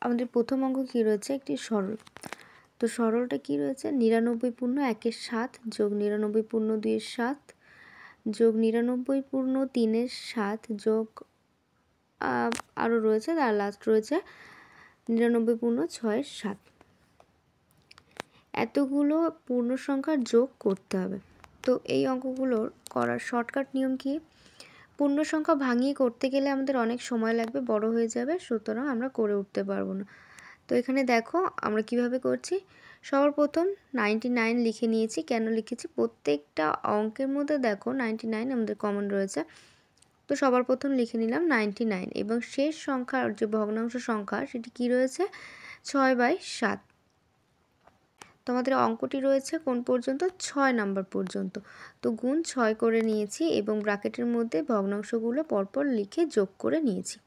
আমাদের প্রথম অঙ্ক কী রয়েছে, একটি সরল। তো সরলটা কী রয়েছে, 99 পূর্ণ 1-এর 7 যোগ 99 পূর্ণ 2-এর 7 যোগ 99 পূর্ণ 3-এর 7 যোগ আরও রয়েছে, তার লাস্ট রয়েছে 99 পূর্ণ 6-এর 7। এতগুলো পূর্ণ সংখ্যার যোগ করতে হবে। তো এই অঙ্কগুলোর করার শর্টকাট নিয়ম কি, পূর্ণ সংখ্যা ভাঙিয়ে করতে গেলে আমাদের অনেক সময় লাগবে, বড় হয়ে যাবে, সুতরাং আমরা করে উঠতে পারবো না। তো এখানে দেখো আমরা কিভাবে করছি। সবার প্রথম 99 লিখে নিয়েছি। কেন লিখেছি, প্রত্যেকটা অঙ্কের মধ্যে দেখো 99 আমাদের কমন রয়েছে। তো সবার প্রথম লিখে নিলাম 99 এবং শেষ সংখ্যার যে ভগ্নাংশ সংখ্যা সেটি কি রয়েছে, 6/7। তো আমাদের অঙ্কটি রয়েছে কোন পর্যন্ত, 6 নাম্বার পর্যন্ত। তো গুণ 6 করে নিয়েছি এবং ব্র্যাকেটের মধ্যে ভগ্নাংশগুলো পরপর লিখে যোগ করে নিয়েছি।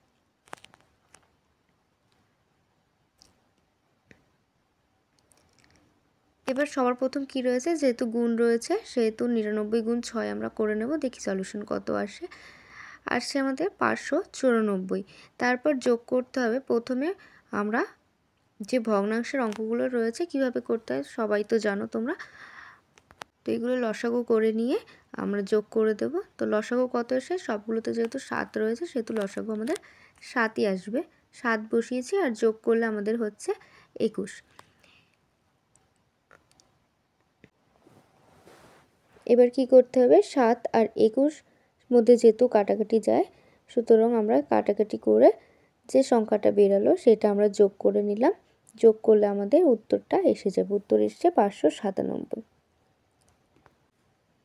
এবার সবার প্রথম কি রয়েছে, যেহেতু গুণ রয়েছে সেহেতু 99 গুণ 6 আমরা করে নেব। দেখি সলিউশন কত আসে। আসছে আমাদের 594। তারপর যোগ করতে হবে। প্রথমে আমরা যে ভগ্নাংশের অঙ্কগুলো রয়েছে কিভাবে করতে হয় সবাই তো জানো তোমরা। তো এগুলো লসাগু করে নিয়ে আমরা যোগ করে দেব। তো লসাগু কত আসে, সবগুলোতে যেহেতু 7 রয়েছে সেহেতু লসাগু আমাদের 7ই আসবে। 7 বসিয়েছি আর যোগ করলে আমাদের হচ্ছে 21। এবার কি করতে হবে, 7 আর 21 মধ্যে যেহেতু কাটাকাটি যায়, সুতরাং আমরা কাটাকাটি করে যে সংখ্যাটা বেরালো সেটা আমরা যোগ করে নিলাম। যোগ করলে আমাদের উত্তরটা এসে যাবে। উত্তর এসছে 597।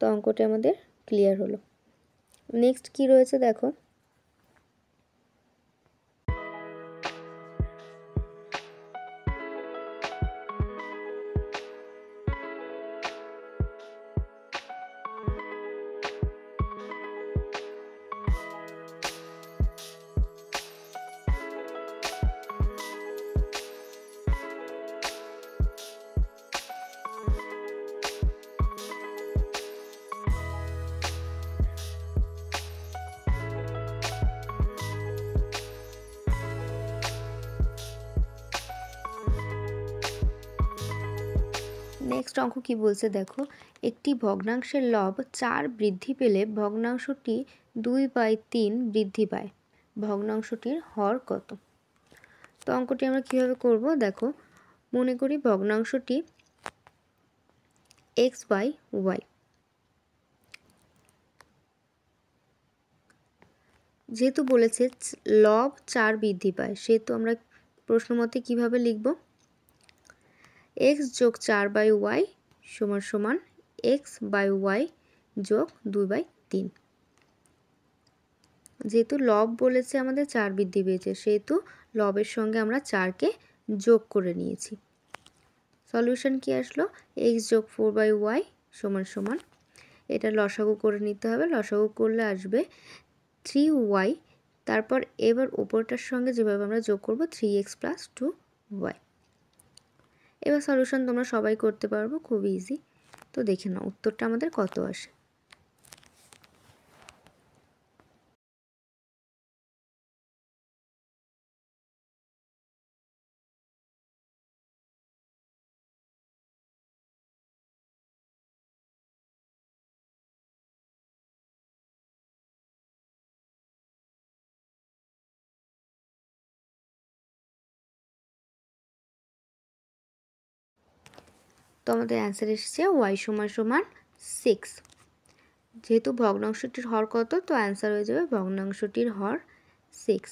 তো অঙ্কটা আমাদের ক্লিয়ার হলো। নেক্সট কি রয়েছে দেখো। নেক্সট অঙ্ক কি বলছে দেখো, একটি ভগ্নাংশের লব 4 বৃদ্ধি পেলে ভগ্নাংশটি 2/3 বৃদ্ধি পায়, ভগ্নাংশটির হর কত। তো অঙ্কটি আমরা কিভাবে করব দেখো, মনে করি ভগ্নাংশটি x/y। যেহেতু বলেছে লব 4 বৃদ্ধি পায় সেহেতু আমরা প্রশ্ন মতে কীভাবে লিখব, x যোগ 4/y সমান সমান x/y যোগ 2/3। যেহেতু লব বলেছে আমাদের 4 বৃদ্ধি পেয়েছে সেহেতু লবের সঙ্গে আমরা 4কে যোগ করে নিয়েছি। সলিউশন কি আসলো, x যোগ 4/y সমান সমান, এটা লসাগু করে নিতে হবে। লসাগু করলে আসবে 3y। তারপর এবার উপরটার সঙ্গে যেভাবে আমরা যোগ করব 3x + 2y। এবার সলিউশন তোমরা সবাই করতে পারবো, খুব ইজি। তো দেখে নাও উত্তরটা আমাদের কত আসে। তো আমাদের অ্যান্সার এসেছে y সমান সমান 6। যেহেতু ভগ্নাংশটির হর কত, তো অ্যান্সার হয়ে যাবে ভগ্নাংশটির হর 6।